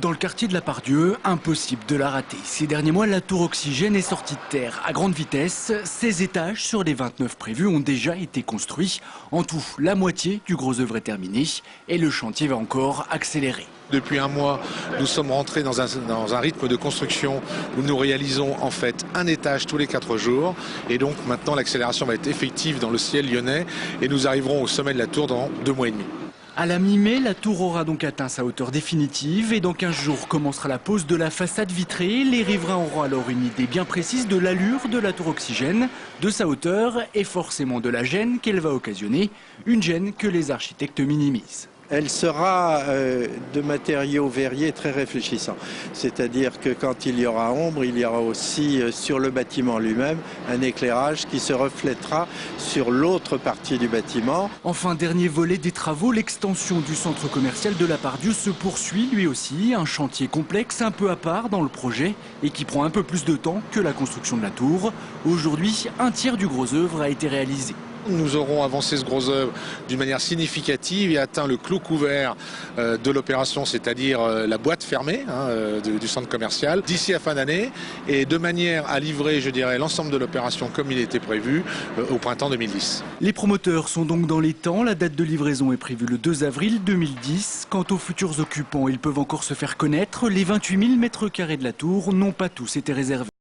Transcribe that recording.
Dans le quartier de la Part-Dieu, impossible de la rater. Ces derniers mois, la tour Oxygène est sortie de terre à grande vitesse. 16 étages sur les 29 prévus ont déjà été construits. En tout, la moitié du gros œuvre est terminée et le chantier va encore accélérer. Depuis un mois, nous sommes rentrés dans un rythme de construction où nous réalisons en fait un étage tous les 4 jours. Et donc maintenant, l'accélération va être effective dans le ciel lyonnais et nous arriverons au sommet de la tour dans 2 mois et demi. À la mi-mai, la tour aura donc atteint sa hauteur définitive et dans 15 jours commencera la pose de la façade vitrée. Les riverains auront alors une idée bien précise de l'allure de la tour Oxygène, de sa hauteur et forcément de la gêne qu'elle va occasionner, une gêne que les architectes minimisent. Elle sera de matériaux verriers très réfléchissants. C'est-à-dire que quand il y aura ombre, il y aura aussi sur le bâtiment lui-même un éclairage qui se reflètera sur l'autre partie du bâtiment. Enfin, dernier volet des travaux, l'extension du centre commercial de la Part-Dieu se poursuit lui aussi. Un chantier complexe un peu à part dans le projet et qui prend un peu plus de temps que la construction de la tour. Aujourd'hui, un tiers du gros œuvre a été réalisé. Nous aurons avancé ce gros œuvre d'une manière significative et atteint le clou couvert de l'opération, c'est-à-dire la boîte fermée du centre commercial, d'ici à fin d'année, et de manière à livrer, je dirais, l'ensemble de l'opération comme il était prévu au printemps 2010. Les promoteurs sont donc dans les temps. La date de livraison est prévue le 2 avril 2010. Quant aux futurs occupants, ils peuvent encore se faire connaître. Les 28 000 mètres carrés de la tour n'ont pas tous été réservés.